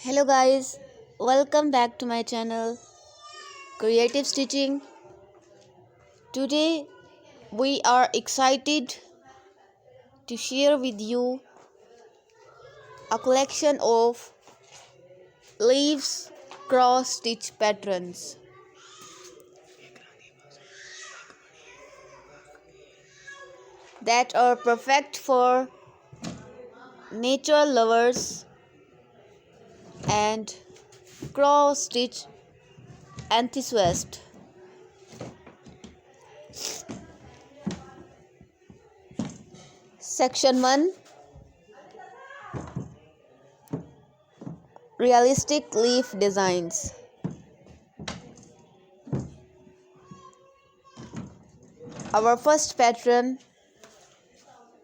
Hello guys, welcome back to my channel Creative Stitching. Today we are excited to share with you a collection of leaves cross stitch patterns that are perfect for nature lovers and cross stitch enthusiasts. Section 1, Realistic Leaf Designs. Our first pattern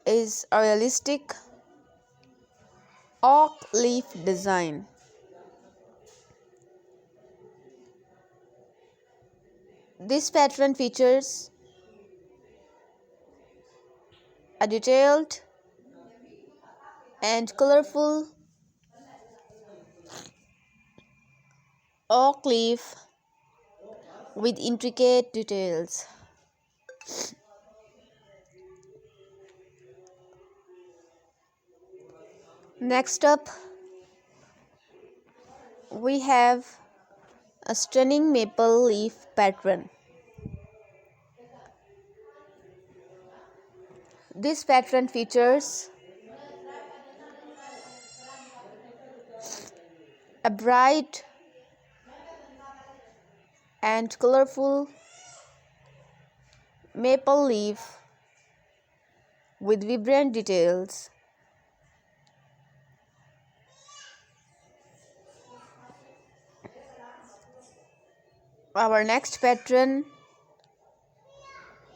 is a realistic oak leaf design. This pattern features a detailed and colorful oak leaf with intricate details. Next up, we have a stunning maple leaf pattern. This pattern features a bright and colorful maple leaf with vibrant details. Our next pattern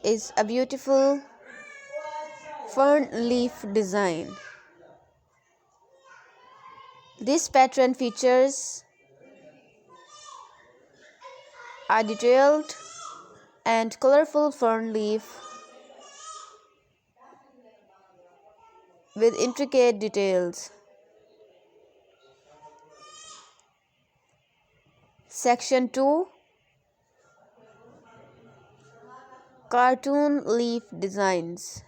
is a beautiful fern leaf design. This pattern features a detailed and colorful fern leaf with intricate details. Section 2, Cartoon leaf designs.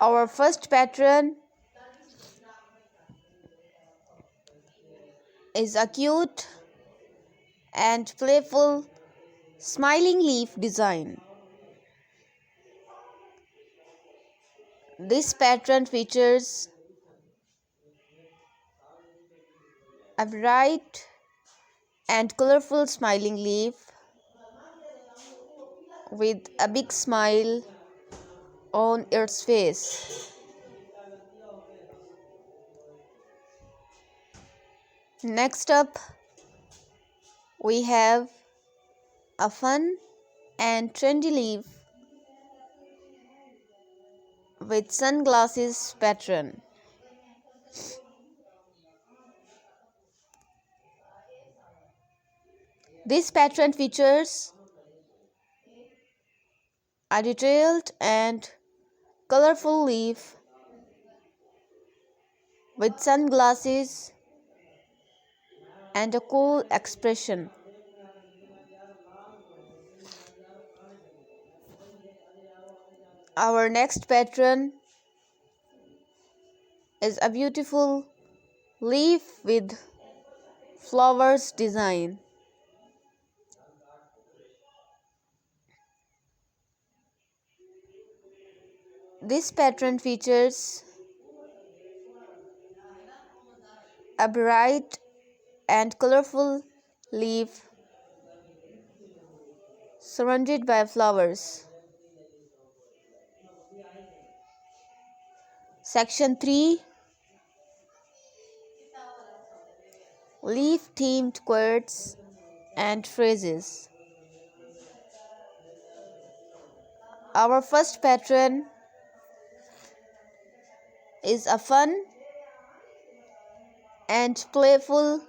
Our first pattern is a cute and playful smiling leaf design. This pattern features a bright and colorful smiling leaf with a big smile on its face. Next up, we have a fun and trendy leaf with sunglasses pattern. This pattern features a detailed and colorful leaf with sunglasses and a cool expression. Our next pattern is a beautiful leaf with flowers design. This pattern features a bright and colorful leaf surrounded by flowers. Section 3, Leaf themed quotes and phrases. Our first pattern is a fun and playful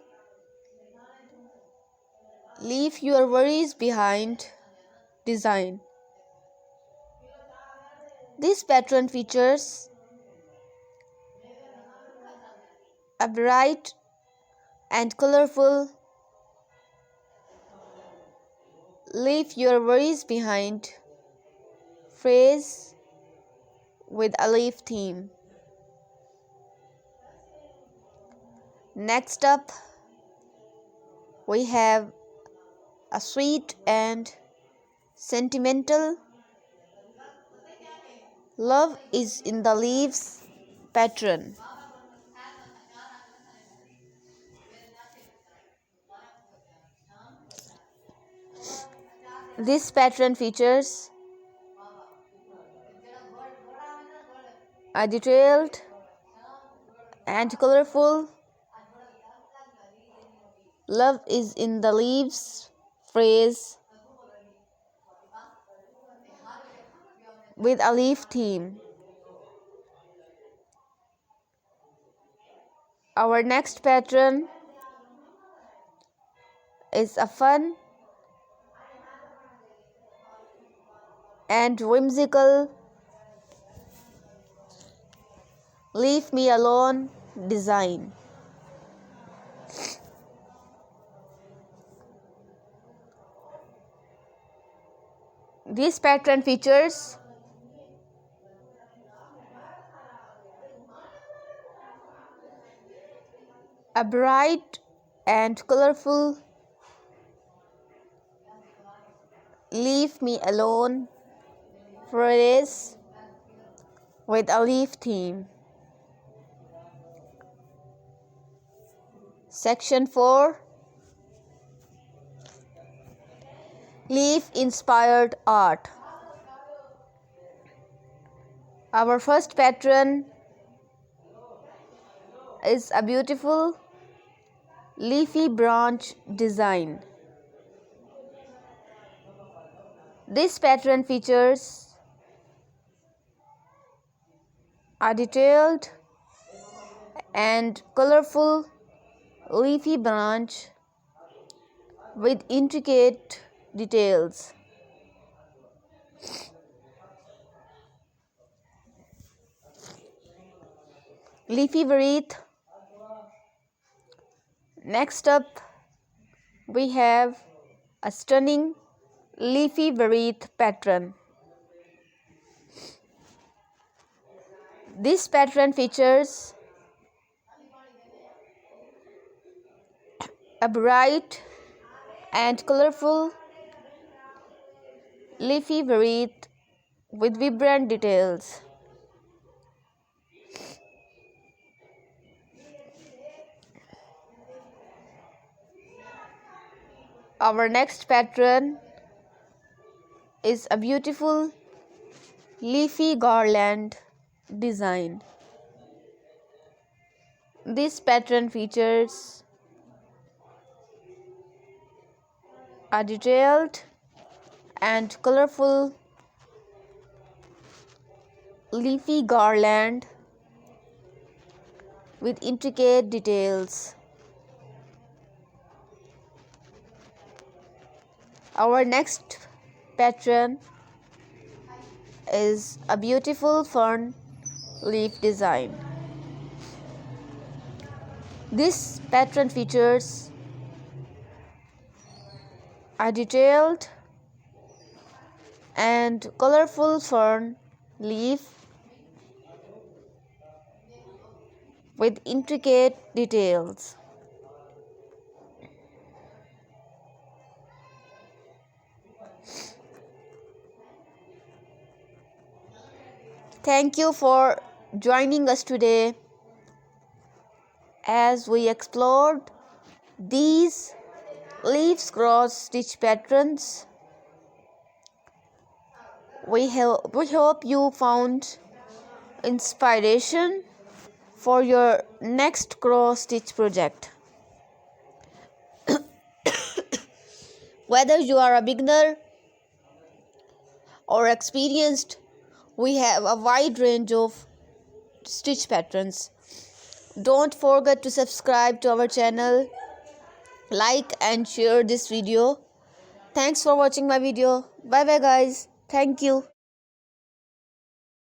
leave your worries behind design. This pattern features a bright and colorful "Leave your worries behind" phrase with a leaf theme. Next up, we have a sweet and sentimental "Love is in the Leaves" pattern. This pattern features a detailed and colorful "Love is in the Leaves" phrase with a leaf theme. Our next pattern is a fun and whimsical "Leave Me Alone" design. This pattern features a bright and colorful "Leave Me Alone" phrase with a leaf theme. Section 4, Leaf Inspired Art. Our first pattern is a beautiful leafy branch design. This pattern features a detailed and colorful leafy branch with intricate details. Leafy wreath. Next up, we have a stunning leafy wreath pattern. This pattern features a bright and colorful leafy wreath with vibrant details. Our next pattern is a beautiful leafy garland design. This pattern features a detailed and colorful leafy garland with intricate details. Our next pattern is a beautiful fern leaf design. This pattern features a detailed and colorful fern leaf with intricate details. Thank you for joining us today as we explored these leaves cross stitch patterns. We hope you found inspiration for your next cross stitch project. Whether you are a beginner or experienced, we have a wide range of stitch patterns. Don't forget to subscribe to our channel, like and share this video. Thanks for watching my video. Bye bye guys. Thank you.